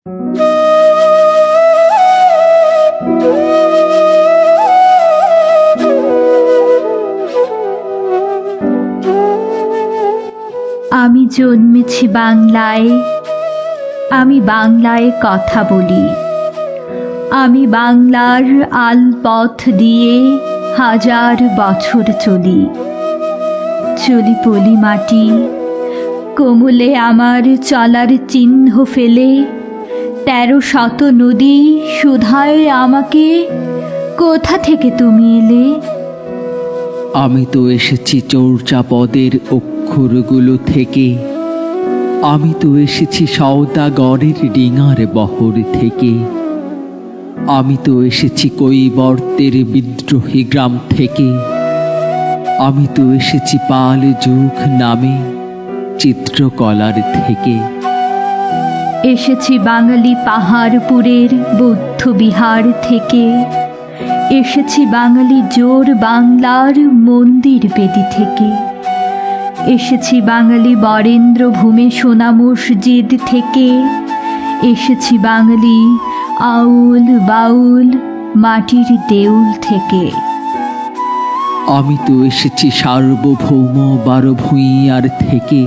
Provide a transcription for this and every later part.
আমি জন্মেছি বাংলায়, আমি বাংলায় কথা বলি। আমি বাংলার আলপথ দিয়ে হাজার বছর চলি। চলি পলি মাটি, কোমলে আমার চলার চিহ্ন ফেলে। ১৩০০ নদী শুধায় আমাকে, কোথা থেকে তুমি এলে? আমি তো এসেছি চর্যাপদের অক্ষরগুলো থেকে। আমি তো এসেছি সওদাগরের ডিঙার বহর থেকে। আমি তো এসেছি কৈবর্তের বিদ্রোহী গ্রাম থেকে। আমি তো এসেছি পাল যুগ নামে চিত্রকলার থেকে। এসেছি বাঙালি পাহাড়পুরের বৌদ্ধ বিহার থেকে। এসেছি বাঙালি জোর বাংলার মন্দির বেদি থেকে। এসেছি বাঙালি বরেন্দ্র ভূমে সোনা মসজিদ থেকে। এসেছি বাঙালি আউল বাউল মাটির দেউল থেকে। আমি তো এসেছি সার্বভৌম ১২ ভূঁইয়ার থেকে।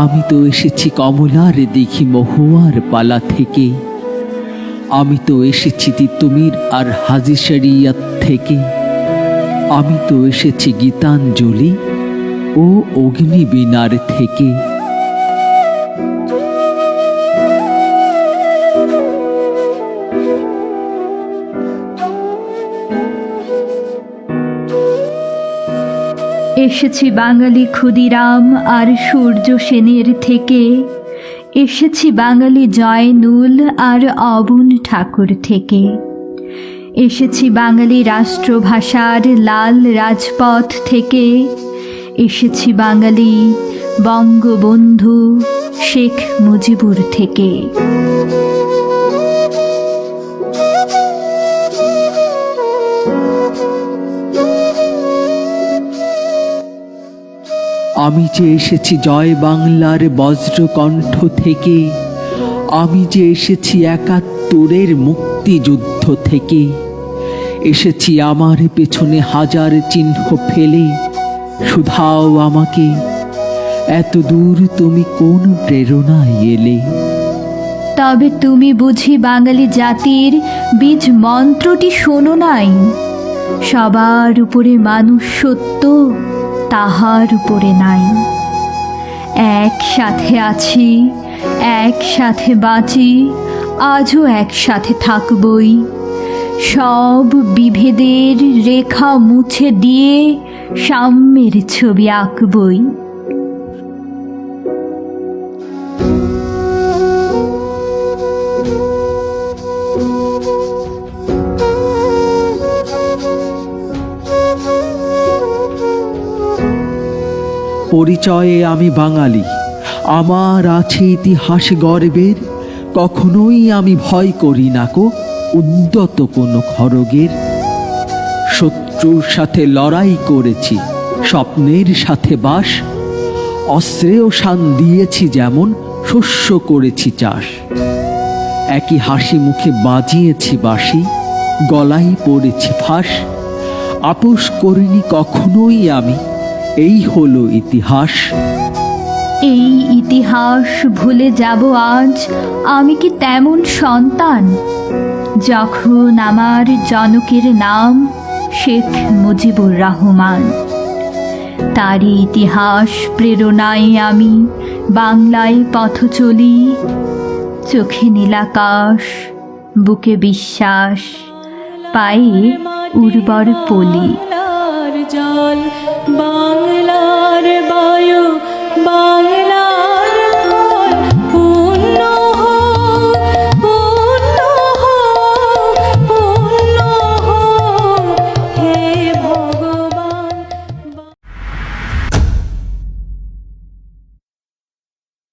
আমি তো এসেছি কমলার দিঘি মহুয়ার পালা থেকে। আমি তো এসেছি তিতুমির আর হাজি শরিয়ত থেকে। আমি তো এসেছি গীতাঞ্জলি ও অগ্নিবীণার থেকে। এসেছি বাঙালি ক্ষুদিরাম আর সূর্য সেনের থেকে। এসেছি বাঙালি জয়নুল আর অবুন ঠাকুর থেকে। এসেছি বাঙালি রাষ্ট্রভাষার লাল রাজপথ থেকে। এসেছি বাঙালি বঙ্গবন্ধু শেখ মুজিবুর থেকে। আমি যে এসেছি জয় বাংলার বজ্রকণ্ঠ থেকে। আমি যে এসেছি ৭১-এর মুক্তিযুদ্ধ থেকে। এসেছি আমার পেছনে হাজার চিহ্ন ফেলে। শুধাও আমাকে, এত দূর তুমি কোন প্রেরণায় এলে? তবে তুমি বুঝি বাঙালি জাতির বীজ মন্ত্রটি শোনো নাই? সবার উপরে মানুষ সত্য, তাহার উপরে নাই। একসাথে আছি, একসাথে বাঁচি, আজও একসাথে থাকবই। সব বিভেদের রেখা মুছে দিয়ে সাম্যের ছবি আঁকবই। পরিচয়ে আমি বাঙালি, আমার আছে ইতিহাস গর্বের। কখনোই আমি ভয় করি না কো উদ্যত কোনো খড়গের। শত্রুর সাথে লড়াই করেছি, স্বপ্নের সাথে বাস। অস্ত্রেও শান দিয়েছি যেমন, শস্য করেছি চাষ। একই হাসি মুখে বাজিয়েছি বাঁশি, গলায় পড়েছি ফাঁস। আপোষ করিনি কখনোই আমি, এই হলো ইতিহাস। এই ইতিহাস ভুলে যাব আজ আমি কি তেমন সন্তান? যখন আমার জনকের নাম শেখ মুজিবুর রহমান। তারই ইতিহাস প্রেরণায় আমি বাংলায় পথ চলি। চোখে নীলাকাশ, বুকে বিশ্বাস, পায়ে উর্বর পলি। জল বাংলার বায়ু বাংলা